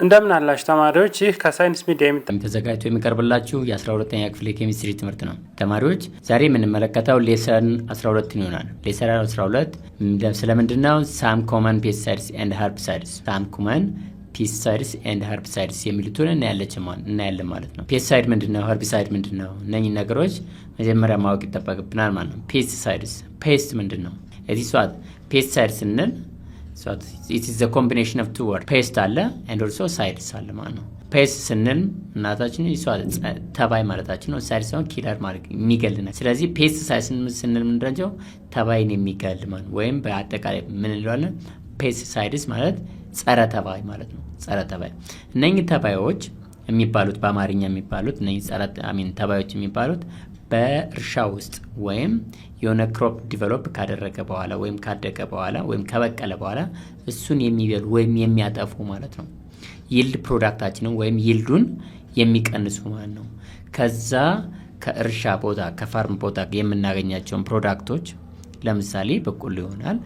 እንደምን አላችሁ ተማሪዎች? ይህ ከሳይንስ ሚዲያ ተዘጋጅቶ የሚቀርብላችሁ የ12ኛ ክፍል የኬሚስትሪ ትምህርት ነው። ተማሪዎች ዛሬ የምንመለከተው ሌሰን 12 ይሆናል። ሌሰን 12 ስለምንድነው? ሳም ኮመን ፔስቲሳይድስ ኤንድ ሀርቢሳይድስ፣ ሳም ኮመን ፔስቲሳይድስ ኤንድ ሀርቢሳይድስ የሚሉትን እናያለን ማለት ነው። ፔስቲሳይድ ምንድነው? ሀርቢሳይድ ምንድነው? እነኚህ ነገሮች መጀመሪያ ማወቅ ይጠበቅብናል ማለት ነው። ፔስቲሳይድስ፣ ፔስት ምንድነው? እዚህ ሷት ፔስቲሳይድ ስንል it is the combination of two words, pest አለ and also sides አለ ማለት ነው። pest ስንል እናታችን ተባይ ማለታችን ነው። sides ነው ኪለር ማለት የሚገል ነው። ስለዚህ pest ስንል ምንድነው? ተባይን የሚገል ማለት ወይም በአጠቃላይ ምን እንለዋለን? pesticides ማለት ጸረ ተባይ ማለት ነው። ጸረ ተባይ እነኚህ ተባዮች የሚባሉት በአማርኛ የሚባሉት እነኚህ ተባዮች የሚባሉት በእርሻ ውስጥ ወይም የሆነ ክሮፕ ዲቨሎፕ ካደረገ በኋላ ወይም ካደገ በኋላ ወይም ከበቀለ በኋላ እሱን የሚበሉ ወይም የሚያጠፉ ማለት ነው። ይልድ ፕሮዳክታችንን ወይም ይልዱን የሚቀንሱ ማለት ነው። ከዛ ከእርሻ ቦታ ከፋርም ቦታ የምናገኛቸውን ፕሮዳክቶች ለምሳሌ በቆሎ ይሆናል፣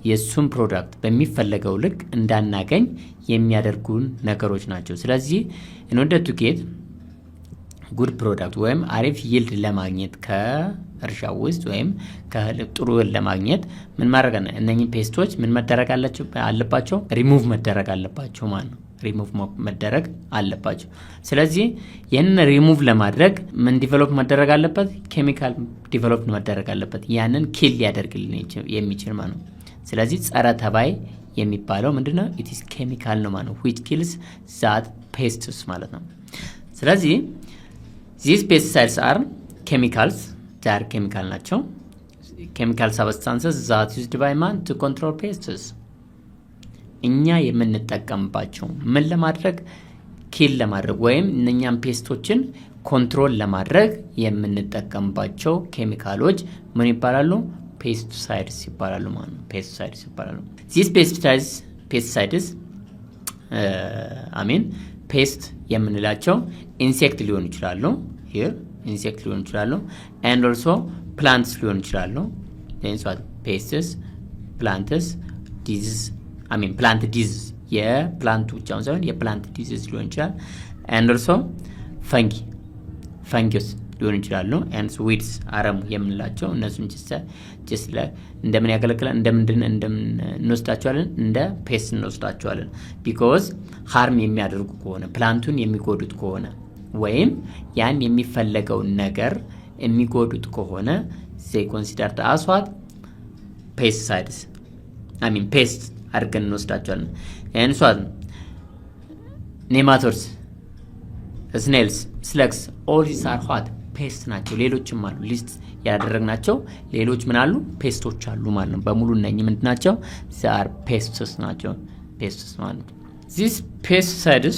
የሱን ፕሮዳክት በሚፈለገው ልክ እንዳናገኝ የሚያደርጉን ነገሮች ናቸው። ስለዚህ in order to get ጉድ ፕሮዳክት ወይም አሪፍ ይልድ ለማግኘት ከእርሻው ውስጥ ወይም ከጥሩ ይልድ ለማግኘት ምን ማድረግ ነው? እነኚህ ፔስቶች ምን መደረግ አለባቸው? ሪሙቭ መደረግ አለባቸው ማለት ነው። ሪሙቭ መደረግ አለባቸው። ስለዚህ ይህንን ሪሙቭ ለማድረግ ምን ዲቨሎፕ መደረግ አለበት? ኬሚካል ዲቨሎፕ መደረግ አለበት። ያንን ኪል ሊያደርግልን የሚችል ማለት ነው። ስለዚህ ጸረ ተባይ የሚባለው ምንድነው? ኢት ኢዝ ኬሚካል ነው ማለት ነው። which kills that pests ማለት ነው። ስለዚህ these pesticides are chemicals, they are chemical ናቸው። chemical substances that used by man to control pests እኛ የምንጠቀምባቸው ምን ለማድረግ? ኪል ለማድረግ ወይም እነኛን ፔስቶችን ኮንትሮል ለማድረግ የምንጠቀምባቸው ኬሚካሎች ምን ይባላሉ? ፔስቲሳይድስ ይባላሉ ማለት ነው። ፔስቲሳይድስ ይባላሉ። these pesticides ፔስት የምንላቸው ኢንሴክት ሊሆኑ ይችላሉ። here ኢንሴክት ሊሆኑ ይችላሉ and also plants ሊሆኑ ይችላሉ። then what pests, plants, disease plant disease የፕላንት ብቻውን ሳይሆን የፕላንት disease ሊሆን ይችላል and also fungus ሊሆኑ ይችላሉ and weeds አረሙ የምንላቸው እነሱን just እንደምን ያገለግላል? እንደምን እንወስዳቸዋለን? እንደ ፔስት እንወስዳቸዋለን። because harm የሚያደርጉ ከሆነ ፕላንቱን የሚጎዱት ከሆነ ወይም ያን የሚፈለገውን ነገር የሚጎዱት ከሆነ they considered as what pesticides pest አድርገን እንወስዳቸዋለን። and so nematodes, snails, slugs, all these are what ፔስት ናቸው። ሌሎችም አሉ ሊስት ያደረግናቸው ሌሎች ምን አሉ? ፔስቶች አሉ ማለት ነው። በሙሉ እነኚህ ምንድን ናቸው? ዛር ፔስትስ ናቸው። ፔስትስ ማለት these pesticides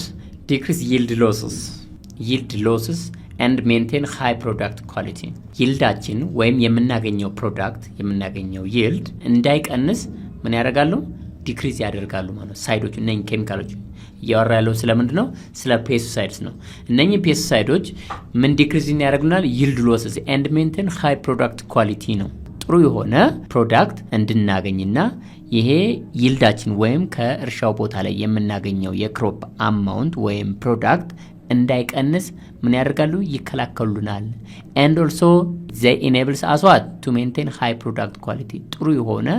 decrease yield losses and maintain high product quality ይልዳችን ወይም የምናገኘው ፕሮዳክት የምናገኘው ይልድ እንዳይቀንስ ምን ያደርጋሉ? ዲክሪዝ ያደርጋሉ ማለት ነው። ሳይዶች እነኚህ ኬሚካሎች እያወራ ያለው ስለምንድን ነው? ስለ ፔስቲሳይድስ ነው። እነኚህ ፔስቲሳይዶች ምን ዲክሪዝ ያደርጉናል? ይልድ ሎስስ ኤንድ ሜንቴን ሃይ ፕሮዳክት ኳሊቲ ነው። ጥሩ የሆነ ፕሮዳክት እንድናገኝና ይሄ ይልዳችን ወይም ከእርሻው ቦታ ላይ የምናገኘው የክሮፕ አማውንት ወይም ፕሮዳክት እንዳይቀንስ ምን ያደርጋሉ? ይከላከሉናል። and also they enables us what to maintain high product quality ጥሩ የሆነ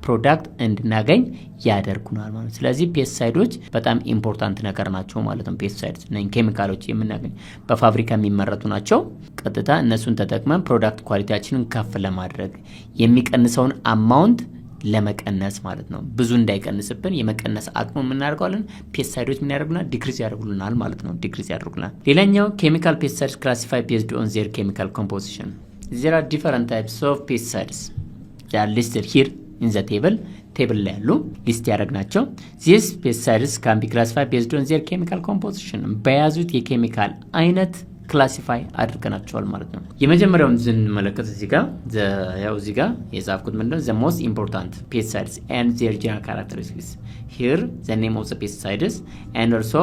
ፕሮዳክት እንድናገኝ ያደርጉናል ማለት ነው። ስለዚህ ፔስቲሳይዶች በጣም ኢምፖርታንት ነገር ናቸው ማለት ነው። ፔስቲሳይድስ እና ኬሚካሎች የምናገኝ በፋብሪካ የሚመረቱ ናቸው። ቀጥታ እነሱን ተጠቅመን ፕሮዳክት ኳሊቲያችንን ከፍ ለማድረግ የሚቀንሰውን አማውንት ለመቀነስ ማለት ነው። ብዙ እንዳይቀንስብን የመቀነስ አቅሙ የምናደርገዋለን። ፔስቲሳይዶች ምን ያደርጉናል? ዲክሪዝ ያደርጉልናል ማለት ነው። ዲክሪዝ ያደርጉልናል። ሌላኛው ኬሚካል ፔስቲሳይድስ ክላሲፋይ ቤዝድ ኦን ዜር ኬሚካል ኮምፖዚሽን there are different types of pesticides. They are listed here in the table ላይ ያሉ ሊስት ያደረግናቸው these pesticides can be classified based on their chemical composition በያዙት የኬሚካል አይነት ክላሲፋይ አድርገናቸዋል ማለት ነው። የመጀመሪያውን ስንመለከት እዚህ ጋር የጻፍኩት ምንድነው? the most important pesticides and their general characteristics. here the name of the pesticides and also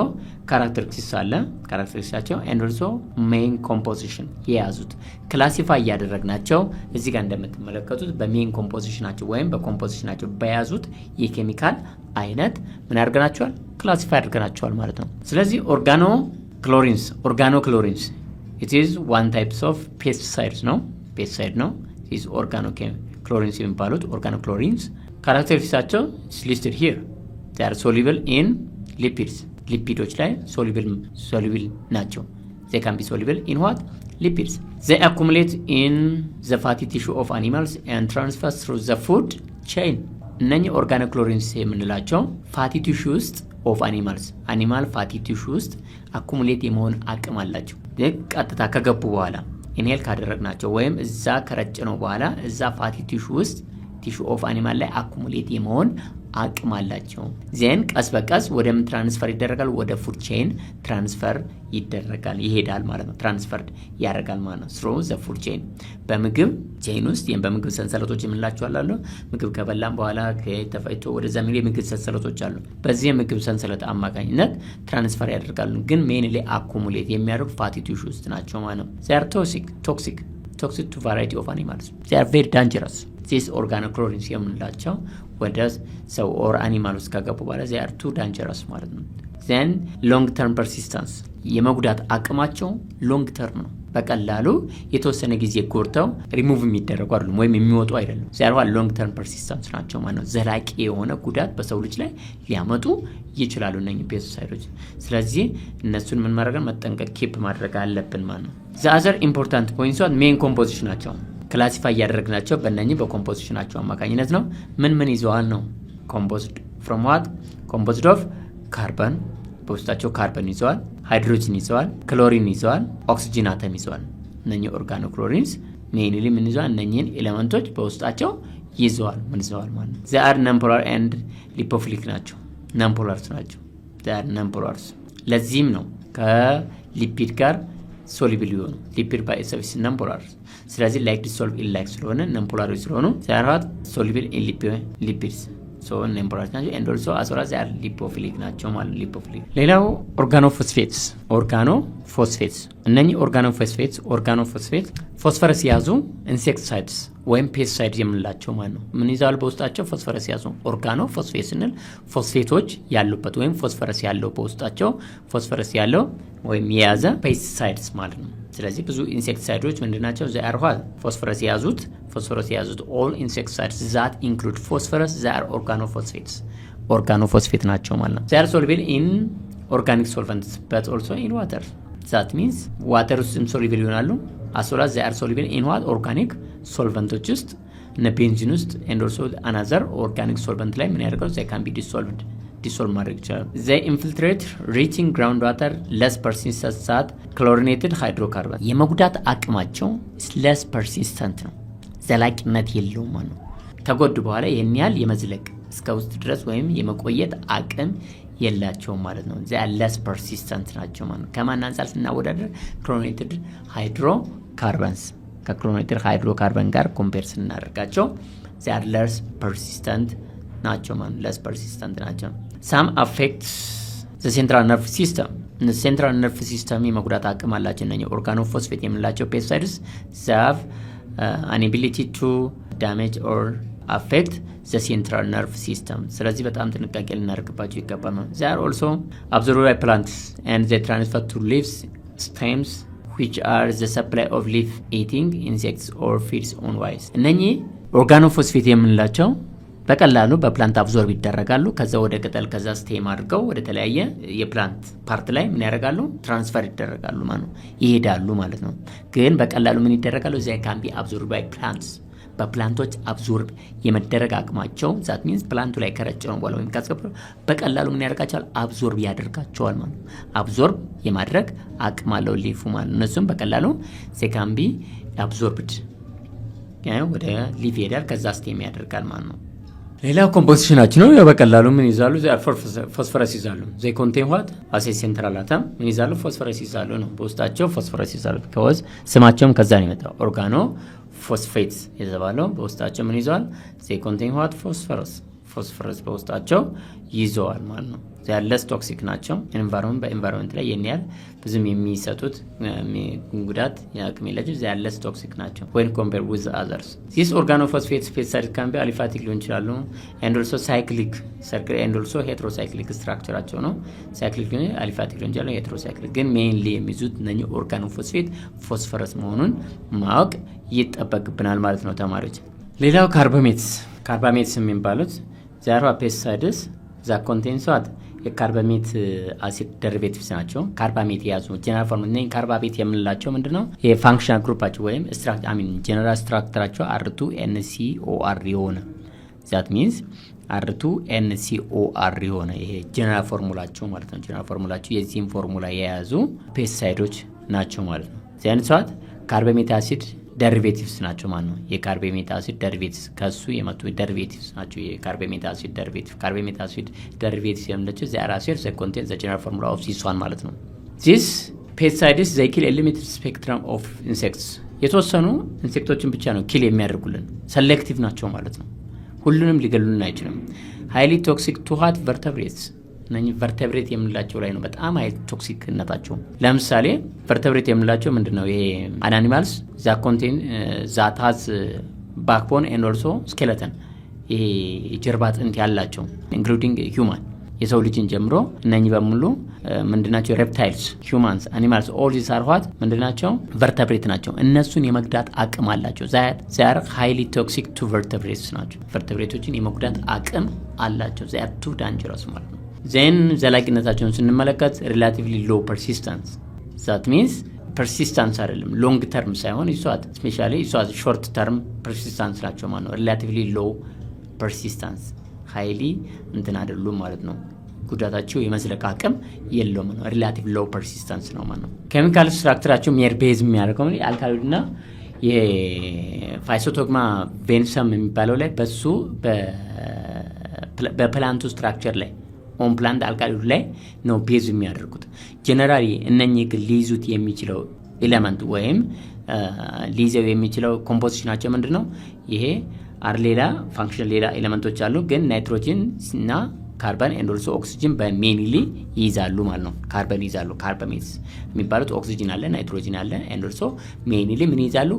characteristics አለ characteristicsቸው and also main composition የያዙት ክላሲፋይ ያደረግናቸው እዚህ ጋር እንደምትመለከቱት በሜን ኮምፖዚሽናቸው ወይም በኮምፖዚሽናቸው በያዙት የኬሚካል አይነት ምን አድርገናቸዋል? ክላሲፋይ አድርገናቸዋል ማለት ነው። ስለዚህ ኦርጋኖ ክሎሪንስ it is one types of pesticides ነው is organochlorines የሚባሉት organochlorines ካራክተሪስቲክሳቸው is listed here. they are soluble in lipidoች ላይ soluble ናቸው. they can be soluble in what? lipids. they accumulate in the fatty tissue of animals and transfer through the food chain. እነኚህ organochlorines የምንላቸው ፋቲ ቲሹ ውስጥ ኦፍ አኒማል ፋቲ ቲሹ ውስጥ አኩሙሌት የመሆን አቅም አላቸው። ቀጥታ ከገቡ በኋላ ኢንሄል ካደረግናቸው ወይም እዛ ከረጭነው በኋላ እዛ ፋቲ ቲሹ ውስጥ ቲሹ ኦፍ አኒማል ላይ አኩሙሌት የመሆን አቅም አላቸው። ዜን ቀስ በቀስ ወደ ምን ትራንስፈር ይደረጋል? ወደ ፉድ ቼን ትራንስፈር ይሄዳል ማለት ነው። ትራንስፈርድ ያደርጋል ማለት ነው። ስሩ ዘ ፉድ ቼን በምግብ ቼን ውስጥ በምግብ ሰንሰለቶች የምንላቸው አሉ። ምግብ ከበላን በኋላ ተፈጭቶ ወደዛ የምግብ ሰንሰለቶች አሉ። በዚህ የምግብ ሰንሰለት አማካኝነት ትራንስፈር ያደርጋሉ። ግን ሜንሊ አኩሙሌት የሚያደርጉ ፋቲ ቲሹ ውስጥ ናቸው ማለት ነው። they are toxic to variety of animals. they are very dangerous. these organochlorines የምንላቸው ወደ ሰው ኦር አኒማል ውስጥ ከገቡ በኋላ they are too dangerous ማለት ነው። then long term persistence የመጉዳት አቅማቸው ሎንግ ተርም ነው። በቀላሉ የተወሰነ ጊዜ ጎርተው ሪሙቭ የሚደረጉ አይደሉም ወይም የሚወጡ አይደሉም። ዚያርዋ ሎንግ ተርም ፐርሲስተንስ ናቸው ማለት ነው። ዘላቂ የሆነ ጉዳት በሰው ልጅ ላይ ሊያመጡ ይችላሉ እነኚህ ፔስቲሳይዶች። ስለዚህ እነሱን ምን ማድረግ መጠንቀቅ ኪፕ ማድረግ አለብን ማለት ነው። the other important points are main composition ናቸው። ክላሲፋይ ያደረግናቸው በእነኚህ በኮምፖዚሽናቸው አማካኝነት ነው። ምን ይዘዋል ነው? composed of ካርበን በውስጣቸው ካርበን ይዘዋል፣ ሃይድሮጅን ይዘዋል፣ ክሎሪን ይዘዋል፣ ኦክሲጅን አተም ይዘዋል። እነኚህ ኦርጋኖክሎሪንስ ሜንሊ ምን ይዘዋል? እነኚህን ኤሌመንቶች በውስጣቸው ይዘዋል ማለት ነው። they are nonpolar and lipophilic ናቸው። nonpolars ናቸው። they are nonpolars። ለዚህም ነው ከሊፒድ ጋር ሶሉብል የሆኑ ሊፒድ ባይ ኢትሰልፍ is nonpolar። ስለዚህ like dissolve in like ስለሆነ nonpolar ስለሆኑ they are soluble in lipids so nonpolar ናቸው and also as well as they are lipophilic ናቸው ማለት lipophilic። ሌላው organophosphate እነኚህ organophosphate ፎስፈረስ ያዙ ኢንሴክቲሳይድስ ወይም ፔስቲሳይድ የምንላቸው ማለት ነው። ምን ይዛሉ በውስጣቸው? ፎስፈረስ ያዙ። ኦርጋኖፎስፌት ስንል ፎስፌቶች ያሉበት ወይም ፎስፈረስ ያለው በውስጣቸው ፎስፈረስ ያለው ወይም የያዘ ፔስቲሳይድስ ማለት ነው። ስለዚህ ብዙ ኢንሴክቲሳይዶች ምንድናቸው? they are what? ፎስፈረስ የያዙት all insecticides that include phosphorus they are organophosphate ናቸው ማለት ነው። they are soluble in organic solvents but also in water. that means water ውስጥ soluble ይሆናሉ as well as they are soluble in what? organic solvents ውስጥ እነ ቤንዚን ውስጥ and also another organic solvent ላይ ምን ያደርጋሉ? they can be dissolve ማድረግ ይችላል። they infiltrate reaching groundwater less persistent than chlorinated hydrocarbon የመጉዳት አቅማቸው less persistent ነው፣ ዘላቂነት የለውም ማለት ነው። ከጎዱ በኋላ ይሄን ያህል የመዝለቅ እስከ ውስጥ ድረስ ወይም የመቆየት አቅም የላቸውም ማለት ነው። they are less persistent ናቸው ማለት ነው። ከማን አንፃር ስናወዳደር chlorinated hydrocarbons ከchlorinated hydrocarbon ጋር ኮምፔር ስናደርጋቸው they are less persistent ናቸው ማለት ነው። less persistent ናቸው። some affect the central nervous system central nervous system የመጉዳት አቅም አላቸው። እነኚህ organophosphate የምንላቸው pesticides they have an ability to damage or affect the central nervous system። ስለዚህ በጣም ጥንቃቄ ልናደርግባቸው ይገባል ነው። they are also absorbed by plants and they transfer to leaves, stems which are the supply of leaf eating insects or feeds on wires። እነኚህ organophosphate የምንላቸው በቀላሉ በፕላንት አብዞርብ ይደረጋሉ። ከዛ ወደ ቅጠል ከዛ ስቴም አድርገው ወደ ተለያየ የፕላንት ፓርት ላይ ምን ያደርጋሉ? ትራንስፈር ይደረጋሉ ማለት ነው፣ ይሄዳሉ ማለት ነው። ግን በቀላሉ ምን ይደረጋሉ? they can be absorbed by plants በፕላንቶች አብዞርብ የመደረግ አቅማቸው that means ፕላንቱ ላይ ከረጨነው በኋላ ወይም ካስገባው በቀላሉ ምን ያደርጋቸዋል? አብዞርብ ያደርጋቸዋል ማለት ነው። አብዞርብ የማድረግ አቅም አለው ሊፉ ማለት ነው። እነሱም በቀላሉ they can be absorbed ወደ ሊፍ ይሄዳል፣ ከዛ ስቴም ያደርጋል ማለት ነው። ሌላው ኮምፖዚሽናችን ነው። በቀላሉ ምን ይዛሉ? ፎስፈረስ ይዛሉ። they contain what? as a central atom ምን ይዛሉ? ፎስፈረስ ይዛሉ ነው። በውስጣቸው ፎስፈረስ ይዛሉ። because ስማቸውም ከዛ ነው የመጣው። ኦርጋኖ ፎስፌትስ የተባለው በውስጣቸው ምን ይዘዋል? they contain what? ፎስፈረስ በውስጣቸው ይዘዋል ማለት ነው። ያለስ ቶክሲክ ናቸው። በኤንቫይሮንመንት ላይ የሚያል ብዙም የሚሰጡት ጉዳት ያቅም የላቸው። ያለስ ቶክሲክ ናቸው when compared with others. These organophosphates pesticides can be aliphatic ሊሆን ይችላሉ and also cyclic and also heterocyclic ስትራክቸራቸው ነው። ሳይክሊክ ሊሆን አሊፋቲክ ሊሆን ይችላሉ heterocyclic ግን ሜይንሊ የሚይዙት እነኚህ ኦርጋኖፎስፌት ፎስፈረስ መሆኑን ማወቅ ይጠበቅብናል ማለት ነው ተማሪዎች። ሌላው ካርባሜትስ የሚባሉት ዛሬ ፔስቲሳይድስ ዛ ኮንቴንስ ዋት የካርባሜት አሲድ ደሪቬቲቭስ ናቸው። ካርባሜት የያዙ ጀነራል ፎርም እና ካርባሜት የምንላቸው ምንድነው? የፋንክሽናል ግሩፓቸው ወይም ጀነራል ስትራክቸራቸው R2NCOR የሆነ ዛት ሚንስ R2NCOR የሆነ ይሄ ጀነራል ፎርሙላቸው ማለት ነው። ጀነራል ፎርሙላቸው የዚህም ፎርሙላ የያዙ ፔስቲሳይዶች ናቸው ማለት ነው። ዚያንሷት ካርባሜት አሲድ ደሪቬቲቭስ ናቸው ማለት ነው። የካርባሜት አሲድ ደሪቬቲቭስ ከሱ የመጡ ደሪቬቲቭስ ናቸው። የካርባሜት አሲድ ደሪቬቲቭ ካርባሜት አሲድ ደሪቬቲቭስ የምንላቸው ዘ አሲድ ዘ ኮንቴንት ዘ ጀነራል ፎርሙላ ኦፍ ዚስ ዋን ማለት ነው። ዚስ ፔስቲሳይድስ ዘ ኪል ኤ ሊሚትድ ስፔክትረም ኦፍ ኢንሴክትስ የተወሰኑ ኢንሴክቶችን ብቻ ነው ኪል የሚያደርጉልን። ሰሌክቲቭ ናቸው ማለት ነው። ሁሉንም ሊገሉልን አይችልም። ሃይሊ ቶክሲክ ቱ ሃት ቨርተብሬትስ እነኚህ ቨርተብሬት የምንላቸው ላይ ነው በጣም ሃይ ቶክሲክነታቸው። ለምሳሌ ቨርተብሬት የምንላቸው ምንድነው? ይሄ አኒማልስ ዛ ኮንቴን ዛት ሃዝ ባክቦን ኤንድ ኦልሶ ስኬለተን ይሄ የጀርባ አጥንት ያላቸው ኢንክሉዲንግ ሂውማን የሰው ልጅን ጀምሮ እነኚህ በሙሉ ምንድናቸው? ሬፕታይልስ፣ ሂውማንስ፣ አኒማልስ ኦል ዚስ አር ዋት ምንድናቸው? ቨርተብሬት ናቸው። እነሱን የመጉዳት አቅም አላቸው። ዛር ሃይሊ ቶክሲክ ቱ ቨርተብሬትስ ናቸው። ቨርተብሬቶችን የመጉዳት አቅም አላቸው። ዛር ቱ ዳንጀረስ ማለት ነው። ዜን ዘላቂነታቸውን ስንመለከት ሪላቲቭሊ ሎ ፐርሲስታንስ ዛት ሚንስ ፐርሲስታንስ አይደለም ሎንግ ተርም ሳይሆን ይሷት ስፔሻሊ ይሷት ሾርት ተርም ፐርሲስታንስ ናቸው ማለት ነው። ሪላቲቭሊ ሎ ፐርሲስታንስ ሃይሊ እንትን አይደሉም ማለት ነው። ጉዳታቸው የመዝለቅ አቅም የለውም ነው። ሪላቲቭ ሎ ፐርሲስታንስ ነው ማለት ነው። ኬሚካል ስትራክቸራቸው ሜር ቤዝ የሚያደርገው የአልካሎይድና የፋይቶቶግማ ቬንሰም የሚባለው ላይ በሱ በፕላንቱ ስትራክቸር ላይ ኦን ፕላንት አልካሎይድ ላይ ነው ቤዝ የሚያደርጉት። ጀነራሊ እነኚህ ግን ሊይዙት የሚችለው ኤሌመንት ወይም ሊይዘው የሚችለው ኮምፖዚሽናቸው ምንድነው? ይሄ ሌላ ፋንክሽን ሌላ ኤሌመንቶች አሉ፣ ግን ናይትሮጂን እና ካርበን ኤንድ ኦልሶ ኦክሲጅን በሜንሊ ይይዛሉ ማለት ነው። ካርበን ይይዛሉ። ካርባሜትስ የሚባሉት ኦክሲጅን አለ፣ ናይትሮጂን አለ ኤንድ ኦልሶ ሜንሊ ምን ይይዛሉ?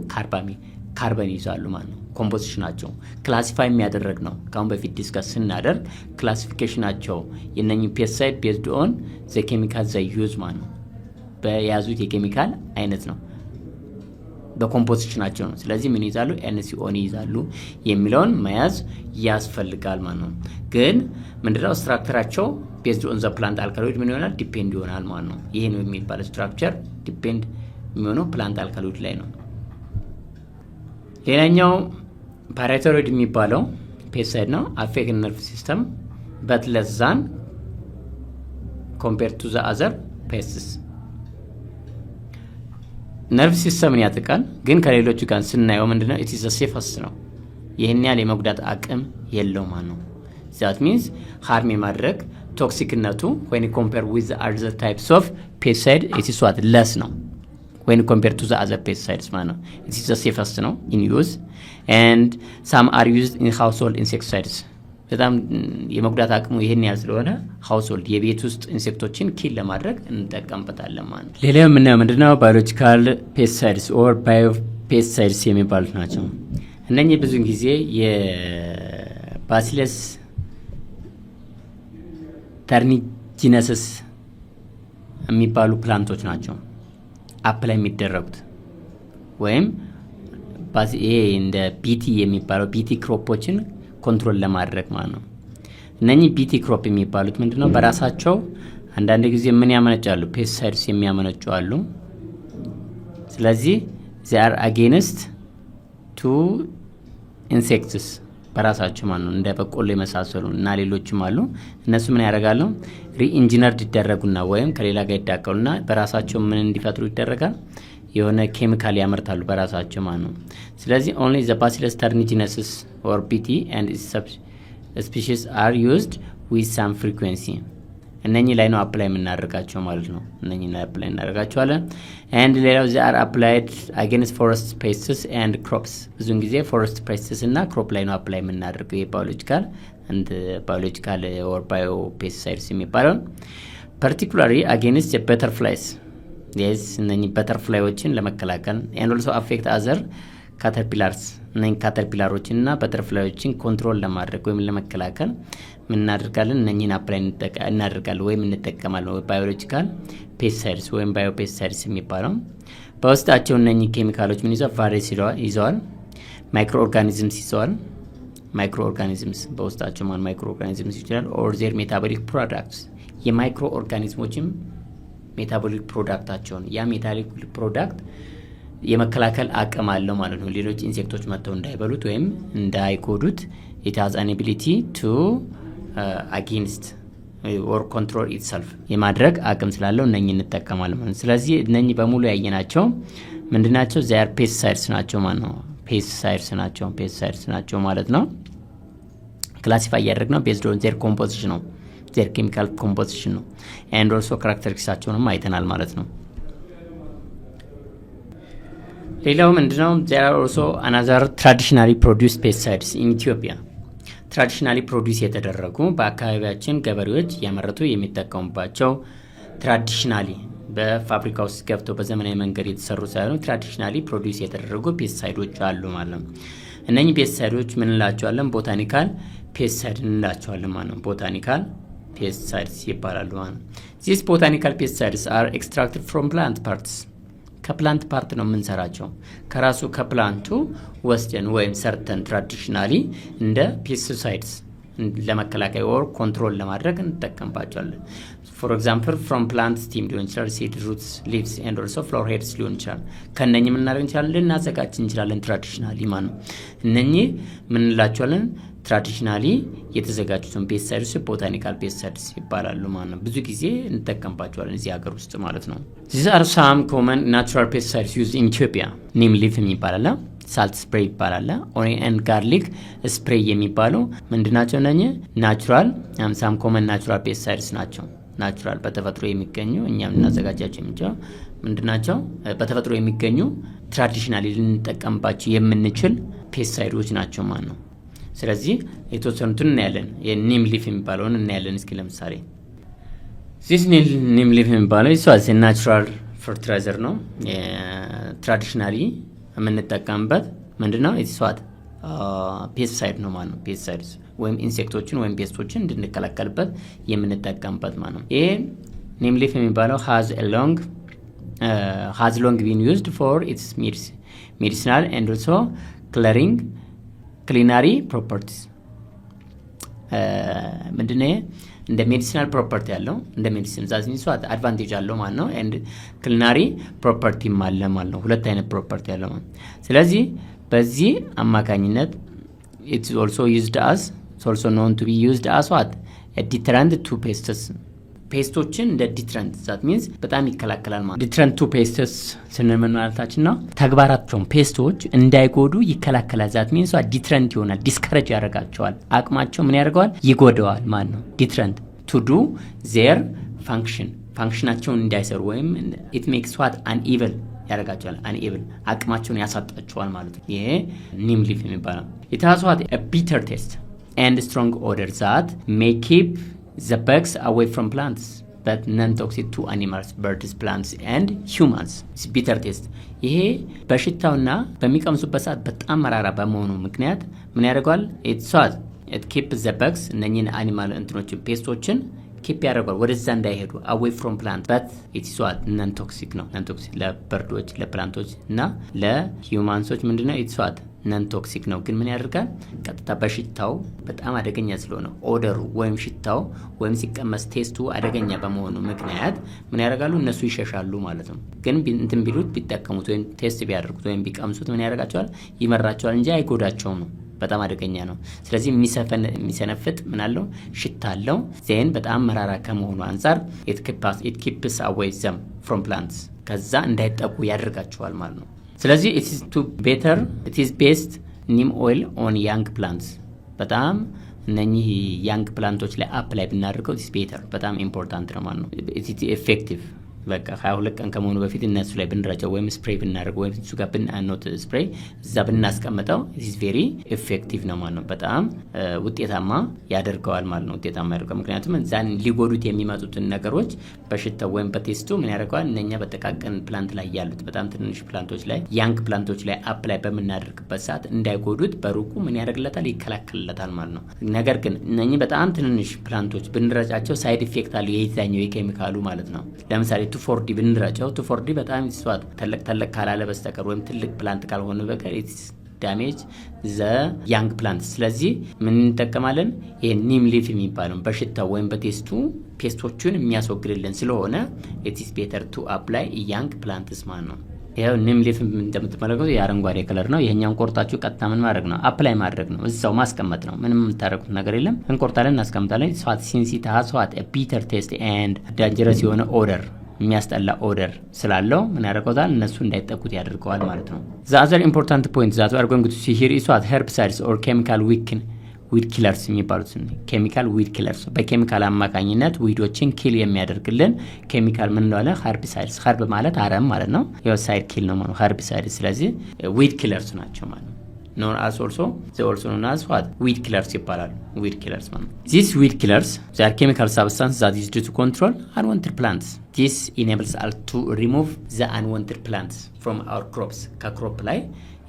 ካርበን ይይዛሉ ማለት ነው። ኮምፖዚሽናቸው ክላሲፋይ የሚያደረግ ነው። ካሁን በፊት ዲስከስ ስናደርግ ክላሲፊኬሽናቸው የነኚህ ፔስቲሳይድ ቤዝድ ኦን ዘ ኬሚካል ዘ ዩዝ ማለት ነው። በያዙት የኬሚካል አይነት ነው፣ በኮምፖዚሽናቸው ነው። ስለዚህ ምን ይይዛሉ? NCOን ይይዛሉ የሚለውን መያዝ ያስፈልጋል ማለት ነው። ግን ምንድነው ስትራክቸራቸው ቤዝድ ኦን ዘ ፕላንት አልካሎይድ ምን ይሆናል? ዲፔንድ ይሆናል ማለት ነው። ይሄ ነው የሚባለው ስትራክቸር ዲፔንድ የሚሆነው ፕላንት አልካሎይድ ላይ ነው። ሌላኛው ፓራቶይድ የሚባለው ፔስቲሳይድ ነው። አፌክት ነርቭ ሲስተም በት ለስ ዛን ኮምፔርድ ቱ ዘ አዘር ፔስትስ ነርቭ ሲስተምን ያጠቃል፣ ግን ከሌሎቹ ጋር ስናየው ምንድነው? ኢት ኢዝ ዘ ሴፈስት ነው። ይህን ያህል የመጉዳት አቅም የለውም ማለት ነው። ዛት ሚንስ ሃርም የማድረግ ቶክሲክነቱ when compared with the other types of pesticide it is what less ነው when compared to the other pesticides ማለት ነው። it is the safest ነው in use and some are used in household insecticides በጣም የመጉዳት አቅሙ ይሄን ያህል ስለሆነ ሃውስሆልድ የቤት ውስጥ ኢንሴክቶችን ኪል ለማድረግ እንጠቀምበታለን ማለት ነው። ሌላው የምናየው ምንድነው? ባዮሎጂካል ፔስቲሳይድስ ኦር ባዮ ፔስቲሳይድስ የሚባሉት ናቸው። እነኚህ ብዙ ጊዜ የባሲለስ ተርኒጂነስስ የሚባሉ ፕላንቶች ናቸው አፕላይ የሚደረጉት ወይም ይሄ እንደ ቢቲ የሚባለው ቢቲ ክሮፖችን ኮንትሮል ለማድረግ ማለት ነው። እነኚህ ቢቲ ክሮፕ የሚባሉት ምንድነው? በራሳቸው አንዳንድ ጊዜ ምን ያመነጫሉ? ፔስቲሳይድስ የሚያመነጩ አሉ። ስለዚህ they are against to insects በራሳቸው ማለት ነው። እንደ በቆሎ የመሳሰሉ እና ሌሎችም አሉ። እነሱ ምን ያደርጋሉ? ሪኢንጂነርድ ይደረጉና ወይም ከሌላ ጋር ይዳቀሉና በራሳቸው ምን እንዲፈጥሩ ይደረጋል? የሆነ ኬሚካል ያመርታሉ በራሳቸው ማለት ነው። ስለዚህ only the Bacillus thuringiensis or BT and its species are used with some frequency እነኚህ ላይ ነው አፕላይ የምናደርጋቸው ማለት ነው። እነኚህ ላይ አፕላይ እናደርጋቸዋለን። and ሌላው they are applied against forest pests and crops ብዙውን ጊዜ forest pests እና crop ላይ ነው አፕላይ የምናደርገው የባዮሎጂካል and biological or biopesticides የሚባለውን particularly against the butterflies yes እነኚህ በተርፍላዮችን ለመከላከል and also affect other caterpillars እነኚህ ካተርፒላሮችንና በተርፍላዮችን ኮንትሮል ለማድረግ ወይም ለመከላከል ምን እናደርጋለን እነኚህን አፕላይ እናደርጋለን ወይም እንጠቀማለን biological pesticides ወይም biopesticides የሚባለው በውስጣቸው እነኚህ ኬሚካሎች ምን ይዘዋል ማይክሮ ኦርጋኒዝምስ ይዘዋል ማይክሮ ኦርጋኒዝምስ በውስጣቸው ማይክሮ ኦርጋኒዝምስ ይችላል or their metabolic products የማይክሮ ኦርጋኒዝሞችም ሜታቦሊክ ፕሮዳክታቸውን ያ ሜታቦሊክ ፕሮዳክት የመከላከል አቅም አለው ማለት ነው ሌሎች ኢንሴክቶች መጥተው እንዳይበሉት ወይም እንዳይጎዱት it has an ability to against or control itself የማድረግ አቅም ስላለው እነኚህ እንጠቀማለን ማለት ነው ስለዚህ እነኚህ በሙሉ ያየናቸው ምንድናቸው they are pesticides ናቸው ማለት ነው pesticides ናቸው ማለት ነው ክላሲፋይ ያደረግነው based on their composition ነው their chemical composition ነው and also characteristicsአቸውንም አይተናል ማለት ነው ሌላው ምንድነው there are also another traditionally produced pesticides in Ethiopia traditionally produced የተደረጉ በአካባቢያችን ገበሬዎች ያመረቱ የሚጠቀሙባቸው traditionally በፋብሪካ ውስጥ ገብተው በዘመናዊ መንገድ የተሰሩ ሳይሆን traditionally produced የተደረጉ ፔስቲሳይዶች አሉ ማለት ነው እነኚህ ፔስቲሳይዶች ምን እንላቸዋለን ቦታኒካል ፔስቲሳይድ እንላቸዋለን ማለት ነው ቦታኒካል pesticides ይባላሉ ማለት ነው these botanical pesticides are extracted from plant parts ከፕላንት ፓርት ነው የምንሰራቸው ከራሱ ከፕላንቱ ወስደን ወይም ሰርተን ትራዲሽናሊ እንደ ፔስቲሳይድስ ለመከላከል or ኮንትሮል ለማድረግ እንጠቀምባቸዋለን for example from plant stem ሊሆን ይችላል seed roots leaves and also flower heads ሊሆን ይችላል ከነኚህ ምን እናደርግ እንችላለን ልናዘጋጅ እንችላለን ትራዲሽናሊ ማለት ነው እነኚህ ምን እንላቸዋለን ትራዲሽናሊ የተዘጋጁትን ፔስቲሳይድስ ቦታኒካል ፔስቲሳይድስ ይባላሉ ማለት ነው ብዙ ጊዜ እንጠቀምባቸዋለን እዚህ ሀገር ውስጥ ማለት ነው these are some common natural pesticides used in Ethiopia neem leaf የሚባላል ሳልት ስፕሬይ ይባላል onion and garlic spray የሚባለው ምንድናቸው እነኚህ ናቹራል some common natural pesticides ናቸው ናቹራል በተፈጥሮ የሚገኙ እኛም እናዘጋጃቸው የምንችለው ምንድናቸው በተፈጥሮ የሚገኙ ትራዲሽናሊ ልንጠቀምባቸው የምንችል ፔስቲሳይዶች ናቸው ማለት ነው ስለዚህ የተወሰኑትን እናያለን የኒም ሊፍ የሚባለውን እናያለን እስኪ ለምሳሌ this neem leaf የሚባለው is a natural fertilizer ነው ትራዲሽናሊ የምንጠቀምበት ምንድነው it's what ፔስቲሳይድ ነው ማለት ነው ፔስቲሳይድስ ወይም ኢንሴክቶችን ወይም ፔስቶችን እንድንከላከልበት የምንጠቀምበት ማለት ነው ይሄ neem leaf የሚባለው has long been used for its medicinal and also culinary properties ምንድነው እንደ ሜዲሲናል ፕሮፐርቲ ያለው እንደ ሜዲሲን ዛዝኒስ ዋት አድቫንቴጅ አለው ማለት ነው and culinary property አለ ማለት ነው ሁለት አይነት ፕሮፐርቲ ያለው ማለት ስለዚህ በዚህ አማካኝነት it's also known to be used as what a deterrent to pests ፔስቶችን እንደ ዲትረንት that means በጣም ይከላከላል ማለት ዲትረንት ቱ ፔስትስ ስንመናልታችን ነው ተግባራቸውን ፔስቶች እንዳይጎዱ ይከላከላል that means ዲትረንት ይሆናል ዲስከሬጅ ያደርጋቸዋል አቅማቸው ምን ያደርገዋል ይጎዳዋል ማለት ነው ዲትረንት to do their functionናቸውን እንዳይሰሩ ወይም it makes what unable ያደርጋቸዋል unable አቅማቸውን ያሳጣቸዋል ማለት ነው ይሄ neem leaf የሚባለው it has what a bitter taste and strong odor that may keep the bugs away from plants but non-toxic to animals, birds, plants and humans. It's bitter taste. ይሄ በሽታውና በሚቀምሱበት ሰዓት በጣም መራራ በመሆኑ ምክንያት ምን ያደርጋል it keeps the bugs እነኚህን አኒማል እንትኖችን ፔስቶችን ኪፕ ያደርጋል ወደዛ እንዳይሄዱ away from plant but it is what non-toxic ነው non-toxic ለበርዶች ለፕላንቶች እና ለሂውማንሶች ምንድነው it is what non-toxic ነው ግን ምን ያደርጋል ቀጥታ በሽታው በጣም አደገኛ ስለሆነ ኦደሩ ወይም ሽታው ወይም ሲቀመስ ቴስቱ አደገኛ በመሆኑ ምክንያት ምን ያደርጋሉ እነሱ ይሸሻሉ ማለት ነው ግን እንትን ቢሉት ቢጠቀሙት ወይም ቴስት ቢያደርጉት ወይም ቢቀምሱት ምን ያደርጋቸዋል ይመራቸዋል እንጂ አይጎዳቸውም ነው በጣም አደገኛ ነው ስለዚህ የሚሰነፍጥ ምን አለው ሽታ አለው ዜን በጣም መራራ ከመሆኑ አንፃር it keeps away them from plants ከዛ እንዳይጠቁ ያደርጋቸዋል ማለት ነው ስለዚህ it is based neem oil on young plants በጣም እነኚህ young plants ላይ አፕላይ ብናደርገው it is better በጣም ኢምፖርታንት ነው ማለት ነው it is effective በቃ 22 ቀን ከመሆኑ በፊት እነሱ ላይ ብንረጨው ወይም ስፕሬይ ብናደርግ ወይም እሱ ጋር ብናኖት ስፕሬይ እዛ ብናስቀምጠው ኢዝ ቬሪ ኢፌክቲቭ ነው ማለት ነው። በጣም ውጤታማ ያደርገዋል ማለት ነው። ውጤታማ ያደርገዋል ምክንያቱም እዛን ሊጎዱት የሚመጡትን ነገሮች በሽታው ወይም በቴስቱ ምን ያደርገዋል? እነኛ በተቃቀን ፕላንት ላይ ያሉት በጣም ትንንሽ ፕላንቶች ላይ ያንግ ፕላንቶች ላይ አፕላይ በምናደርግበት ሰዓት እንዳይጎዱት በሩቁ ምን ያደርግለታል? ይከላከልለታል ማለት ነው። ነገር ግን እነኚህ በጣም ትንንሽ ፕላንቶች ብንረጫቸው ሳይድ ኢፌክት አሉ የዛኛው የኬሚካሉ ማለት ነው። ለምሳሌ ቱፎርዲ ብንረጨው ቱፎርዲ በጣም ይስዋት ተለቅ ካላለ በስተቀር ወይም ትልቅ ፕላንት ካልሆነ በቀር ዳሜጅ ዘ ያንግ ፕላንት። ስለዚህ ምን እንጠቀማለን? የኒም ሊፍ የሚባለው በሽታው ወይም በቴስቱ ፔስቶቹን የሚያስወግድልን ስለሆነ ኢትስ ቤተር ቱ አፕላይ ያንግ ፕላንትስ ማለት ነው። ይሄው ኒም ሊፍ እንደምትመለከቱት የአረንጓዴ ከለር ነው። ይሄኛውን ቆርጣችሁ ቀጥታ ምን ማድረግ ነው? አፕላይ ማድረግ ነው። እዛው ማስቀመጥ ነው። ምንም የምታደርጉት ነገር የለም። እንቆርጣለን፣ እናስቀምጣለን። ስዋት ሲንሲታ ስዋት ቢተር ቴስት ኤንድ ዳንጀረስ የሆነ ኦደር የሚያስጠላ ኦደር ስላለው ምን ያደርገዋል? እነሱ እንዳይጠቁት ያደርገዋል ማለት ነው። ዘ አዘር ኢምፖርታንት ፖይንት ዛት አር ጎይንግ ቱ ሲ ሂር ኢዝ ዋት ሄርብሳይድስ ኦር ኬሚካል ዊድ ኪለርስ የሚባሉት ኬሚካል ዊድ ኪለርስ በኬሚካል አማካኝነት ዊዶችን ኪል የሚያደርግልን ኬሚካል ምን እንደሆነ ሄርብሳይድስ። ሄርብ ማለት አረም ማለት ነው። የሳይድ ኪል ነው ማለት ሄርብሳይድስ። ስለዚህ ዊድ ኪለርስ ናቸው ማለት ነው። known as also they also known as what weed killers ይባላሉ። weed killers ማለት these weed killers they are chemical substances that is used to control unwanted plants. This enables us to remove the unwanted plants from our crops. ከክሮፕ ላይ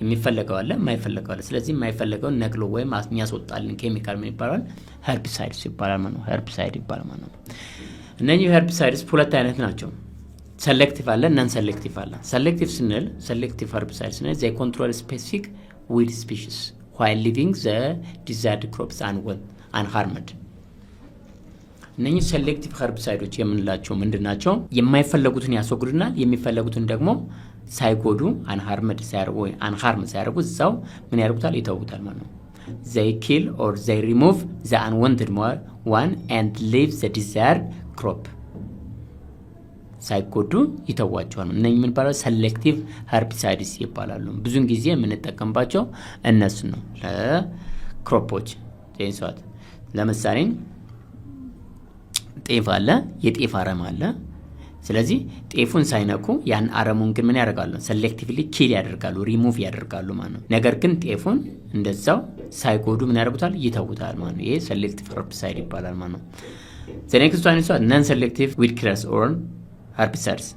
የሚፈለገው አለ የማይፈለገው አለ። ስለዚህ የማይፈለገውን ነቅሎ ወይም የሚያስወጣልን ኬሚካል ምን ይባላል? herbicides ይባላል ማለት ነው። herbicide ይባላል ማለት ነው። እነኚህ herbicides ሁለት አይነት ናቸው። selective አለ non selective አለ። selective ስንል selective herbicides ስንል they control specific weed species while leaving the desired crops unharmed. እነኚህ ሴሌክቲቭ ኸርብሳይዶች የምንላቸው ምንድናቸው? የማይፈለጉትን ያስወግዱናል፣ የሚፈለጉትን ደግሞ ሳይጎዱ አንሃርም ሳያደርጉ እዛው ምን ያደርጉታል? ይተውታል ማለት ነው። they kill or they remove the unwanted one and leave the desired crop. ሳይጎዱ ይተዋቸዋል። እነኚህ ምን ይባላሉ? ሴሌክቲቭ ሄርቢሳይድስ ይባላሉ። ብዙን ጊዜ የምንጠቀምባቸው እነሱ ነው ለክሮፖች ጤንሷት። ለምሳሌ ጤፍ አለ፣ የጤፍ አረም አለ። ስለዚህ ጤፉን ሳይነኩ ያን አረሙን ግን ምን ያደርጋሉ? ሴሌክቲቭሊ ኪል ያደርጋሉ፣ ሪሙቭ ያደርጋሉ ማለት ነው። ነገር ግን ጤፉን እንደዛው ሳይጎዱ ምን ያደርጉታል? ይተውታል ማለት ነው። ይሄ ሴሌክቲቭ ሄርቢሳይድ ይባላል ማለት ነው። the next one is non selective weed killers or herbicides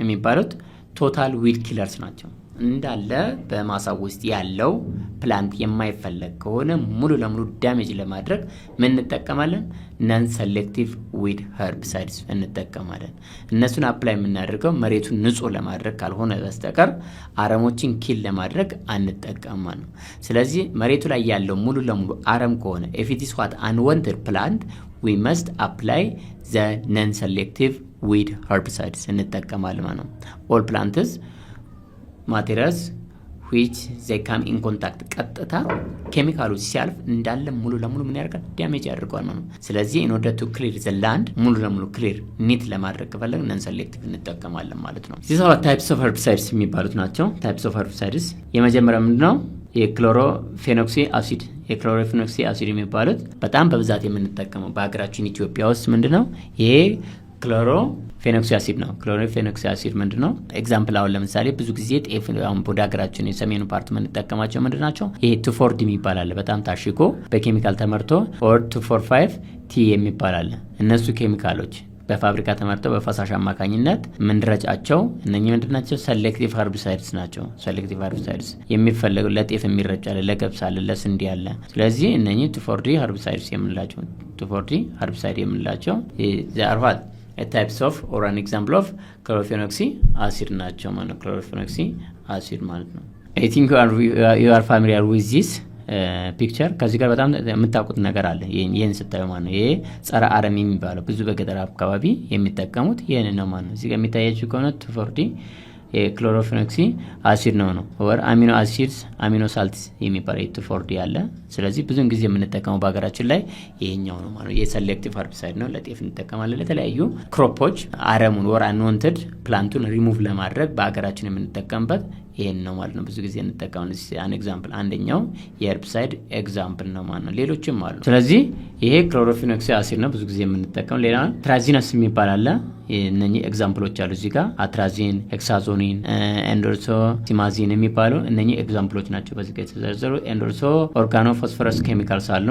የሚባሉት ቶታል ዊድ ኪለርስ ናቸው። እንዳለ በማሳ ውስጥ ያለው ፕላንት የማይፈለግ ከሆነ ሙሉ ለሙሉ ዳሜጅ ለማድረግ ምን እንጠቀማለን? ነን ሴሌክቲቭ ዊድ ሄርቢሳይድስ እንጠቀማለን። እነሱን አፕላይ የምናደርገው መሬቱን ንጹህ ለማድረግ ካልሆነ በስተቀር አረሞችን ኪል ለማድረግ አንጠቀምም ነው። ስለዚህ መሬቱ ላይ ያለው ሙሉ ለሙሉ አረም ከሆነ if it is what unwanted plant we must apply the non-selective weed herbicides እንጠቀማለን ማለት ነው። all plants materials which they come in contact ቀጥታ ኬሚካሉ ሲያልፍ እንዳለ ሙሉ ለሙሉ ምን ያደርጋል? ዳሜጅ ያደርጋል ማለት ነው። ስለዚህ in order to clear the land ሙሉ ለሙሉ ክሊር ኒት ለማድረግ ከፈለግን non selective እንጠቀማለን ማለት ነው። these are types of herbicides የሚባሉት ናቸው። types of herbicides የመጀመሪያው ምንድነው? የክሎሮፌኖክሲ አሲድ የክሎሮፌኖክሲ አሲድ የሚባሉት በጣም በብዛት የምንጠቀመው በሀገራችን ኢትዮጵያ ውስጥ ምንድነው? ይሄ ክሎሮፌኖክሲ አሲድ ነው። ክሎሮፌኖክሲ አሲድ ምንድነው? ኤግዛምፕል አሁን ለምሳሌ ብዙ ጊዜ ጤፍ አሁን ወደ ሀገራችን የሰሜኑ ፓርት የምንጠቀማቸው ምንድናቸው? ይሄ ቱፎርዲ የሚባል አለ በጣም ታሽጎ በኬሚካል ተመርቶ ኦር 245 ቲ የሚባል አለ። እነሱ ኬሚካሎች በፋብሪካ ተመርተው በፈሳሽ አማካኝነት ምንድረጫቸው እነኚህ ምንድናቸው? ሴሌክቲቭ ሄርቢሳይድስ ናቸው። ሴሌክቲቭ ሄርቢሳይድስ የሚፈለገው ለጤፍ የሚረጭ አለ፣ ለገብስ አለ፣ ለስንዴ አለ። ስለዚህ እነኚህ ቱፎርዲ ሄርቢሳይድስ የምንላቸው ቱፎርዲ ሄርቢሳይድ የምንላቸው ዛርዋት types of or an example of chlorofenoxy acid ናቸው ማለት ነው። chlorofenoxy acid ማለት ነው። I think you are familiar with this ፒክቸር። ከዚህ ጋር በጣም የምታውቁት ነገር አለ። ይሄን ስታዩ ማለት ነው። ይሄ ጸረ አረም የሚባለው ብዙ በገጠር አካባቢ የሚጠቀሙት ይሄን ነው ማለት ነው። እዚህ ጋር የሚታያችሁ ከሆነ ቱፎርዲ የክሎሮፌኖክሲ አሲድ ነው ወር አሚኖ አሲድስ አሚኖ ሳልትስ የሚባል ቱፎርዲ አለ። ስለዚህ ብዙን ጊዜ የምንጠቀመው በሀገራችን ላይ ይሄኛው ነው ማለት ነው። የሴሌክቲቭ ሄርቢሳይድ ነው። ለጤፍ እንጠቀማለን። ለተለያዩ ክሮፖች አረሙን ወር አንዋንትድ ፕላንቱን ሪሙቭ ለማድረግ በሀገራችን የምንጠቀምበት ይሄን ነው ማለት ነው ብዙ ጊዜ እንጠቀማለን። አን ኤግዛምፕል አንደኛው የሄርብሳይድ ኤግዛምፕል ነው ማለት ነው። ሌሎችም አሉ። ስለዚህ ይሄ ክሎሮፊኖክሲክ አሲድ ነው ብዙ ጊዜ የምንጠቀመው። ሌላ ትራዚነስ የሚባል አለ። እነኚህ ኤግዛምፕሎች አሉ እዚህ ጋር አትራዚን፣ ሄክሳዞኒን ኤንዶርሶ ሲማዚን የሚባሉ እነኚህ ኤግዛምፕሎች ናቸው በዚህ ጋር የተዘረዘሩ። ኤንዶርሶ ኦርጋኖ ፎስፈረስ ኬሚካልስ አሉ።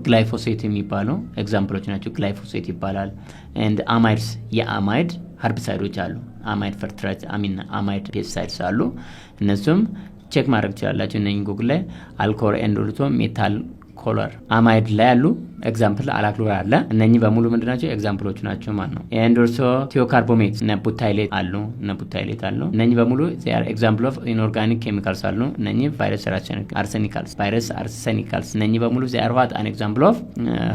ግላይፎሴት የሚባሉ ኤግዛምፕሎች ናቸው። ግላይፎሴት ይባላል። ኤንድ አማይድስ የአማይድ ሀርቢሳይዶች አሉ። አማይድ ፈርትራይዝ አማይድ ፔስቲሳይድስ አሉ። እነሱም ቼክ ማድረግ ትችላላችሁ እነኚህ ጉግል ላይ። አልኮል ኤንዶርሶ ሜታል ኮለር አማይድ ላይ ያሉ ኤግዛምፕል አላክሎር አለ። እነኚህ በሙሉ ምንድናቸው ኤግዛምፕሎቹ ናቸው ማለት ነው። ኤንዶርሶ ቲዮካርቦሜት ነቡታይሌት አሉ እነኚህ በሙሉ ኤግዛምፕል ኦፍ ኢንኦርጋኒክ ኬሚካልስ አሉ። እነኚህ ቫይረስ አርሰኒካልስ እነኚህ በሙሉ ዜር ዋት አን ኤግዛምፕል ኦፍ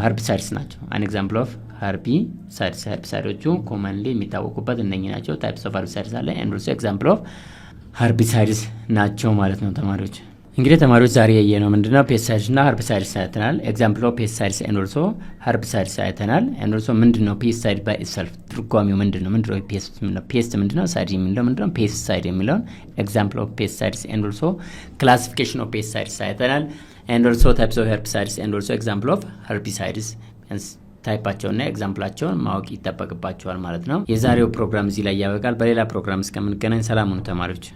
ሀርቢሳይድስ ናቸው። አን ኤግዛምፕል ኦፍ ሀርቢሳይዶቹ ኮመንሊ የሚታወቁበት እነኚህ ናቸው። ታይፕስ ኦፍ ሀርቢሳይድስ አለ። ኤንዶርሶ ኤግዛምፕል ኦፍ ሀርቢሳይድስ ናቸው ማለት ነው ተማሪዎች። እንግዲህ ተማሪዎች ዛሬ ያየነው ምንድነው ፔስቲሳይድስ እና ሀርቢሳይድስ አይተናል። ኤግዛምፕል ኦፍ ፔስቲሳይድስ ኤንድ ኦልሶ ሀርቢሳይድስ አይተናል። ኤንድ ኦልሶ ምንድነው ፔስቲሳይድ ባይ ኢትሰልፍ ትርጓሜው ምንድነው ፔስት ምንድነው ሳይድ የሚለው ምንድነው ፔስቲሳይድ የሚለው ኤግዛምፕል ኦፍ ፔስቲሳይድስ ኤንድ ኦልሶ ክላሲፊኬሽን ኦፍ ፔስቲሳይድስ አይተናል። ኤንድ ኦልሶ ታይፕስ ኦፍ ሀርቢሳይድስ ኤንድ ኦልሶ ኤግዛምፕል ኦፍ ሀርቢሳይድስ ታይፓቸውና ኤግዛምፕላቸውን ማወቅ ይጠበቅባቸዋል ማለት ነው። የዛሬው ፕሮግራም እዚህ ላይ ያበቃል። በሌላ ፕሮግራም እስከምንገናኝ ሰላም ሁኑ ተማሪዎች።